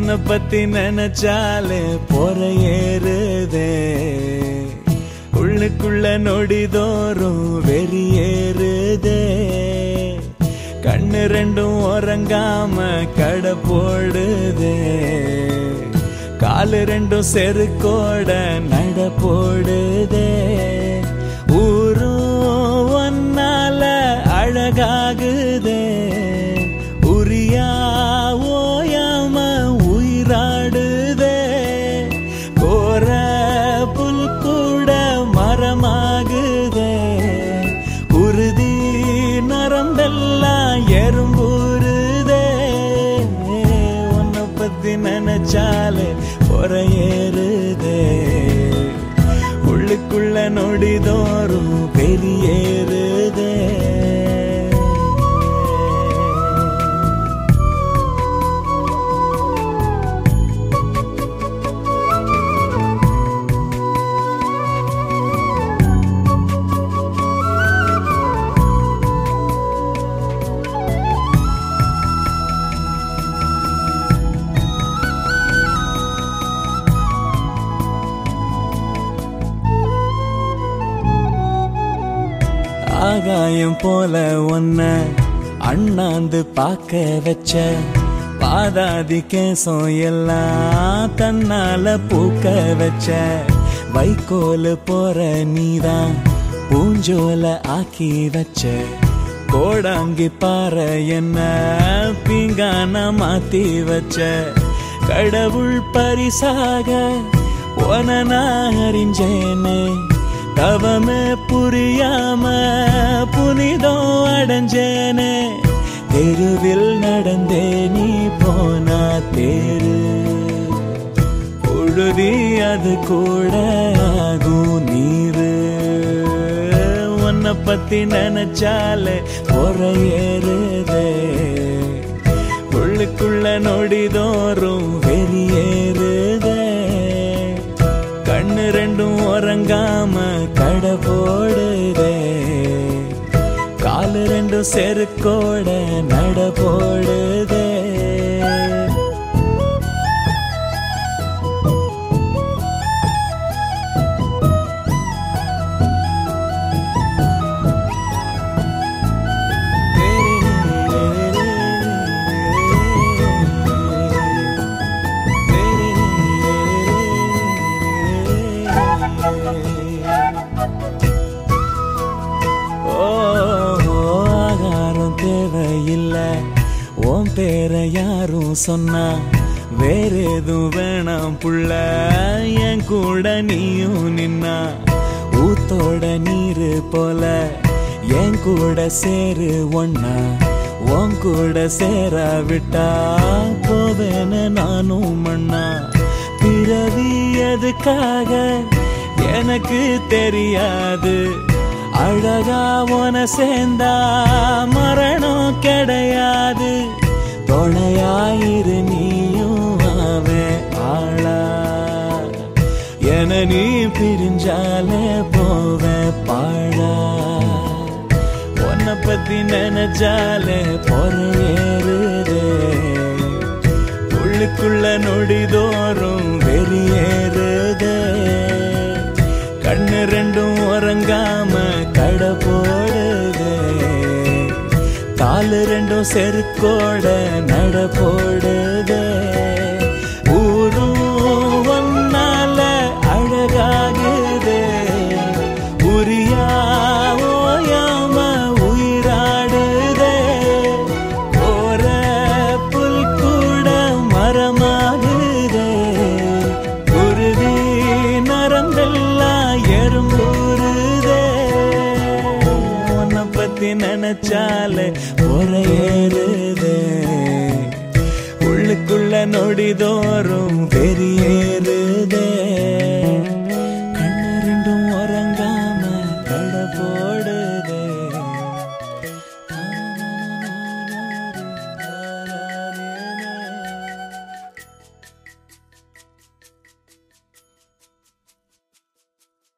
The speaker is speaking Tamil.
உன்னை பத்தி நினைச்சாலே பொற ஏறுதே உள்ளுக்குள்ள நொடிதோறும் வெறியேறுதே கண்ணு ரெண்டும் உறங்காம கடை போடுதே காலு ரெண்டும் செருக்கோட நட போடுதே ஊரும் ஒன்னால அழகாகுதே உரியா ஓயாம உயிராடுதே கோர புல் கூட மரமாகுதே உறுதி நரம்பெல்லாம் எறும்புறுதே உன்னை பத்தி நினைச்சாலே பொற ஏறுதே உள்ளுக்குள்ள நொடிதோறும் பெரியேறுதே ஆகாயம் போல ஒன்ன அண்ணாந்து பார்க்க வச்ச பாதாதி கேசம் எல்லாம் தன்னால பூக்க வச்ச வைக்கோல் போற நீதான் பூஞ்சோல ஆக்கி வச்ச கோடாங்கி பாறை என்ன பீங்கான மாத்தி வச்ச கடவுள் பரிசாக உன நான் அறிஞ்சேனே தவமே புரியாம புனிதம் அடைஞ்சேனே தெருவில் நடந்தே நீ போனா தேரு உழுதி அது கூட ஆகும் நீரு உன்னை பத்தி நினைச்சாலே பொற ஏறுதே உள்ளுக்குள்ள நொடிதோறும் வெறியேறுதே கண்ணு ரெண்டும் உறங்காம கடை போடுதே காலு ரெண்டும் செருக்கோட நட போடுதே தேவையில்ல உன் பேர யாரும் சொன்னா வேற எதுவும் வேணாம் புள்ள என் கூட நீயும் நின்னா ஊத்தோட நீரு போல என் கூட சேரு ஒன்னா உன் கூட சேரா விட்டா போவேன நானும் மண்ணா பிறவி எதுக்காக எனக்கு தெரியாது அழகா உன சேர்ந்தா மரணம் கிடையாது துணையாயிரு நீயும் ஆவே ஆளா என நீ பிரிஞ்சாலே போவே பாழா உன்னை பத்தி நினைச்சாலே பொற ஏறுதே உள்ளுக்குள்ள நொடிதோறும் வெறியேறுதே கண்ணு ரெண்டும் உறங்காம கடை போடுதே காலு ரெண்டும் செருக்கோட நட போடுதே ஊரும் ஒன்னால அழகாகுதே உரியா ஓயாம உயிராடுதே கோர புல் கூட மரமாகுதே உறுதி நரம்பெல்லாம் எறும்புறுதே உன்னை பத்தி நினைச்சாலே பொற ஏறுதே உள்ளுக்குள்ள நொடிதோறும் பெரிய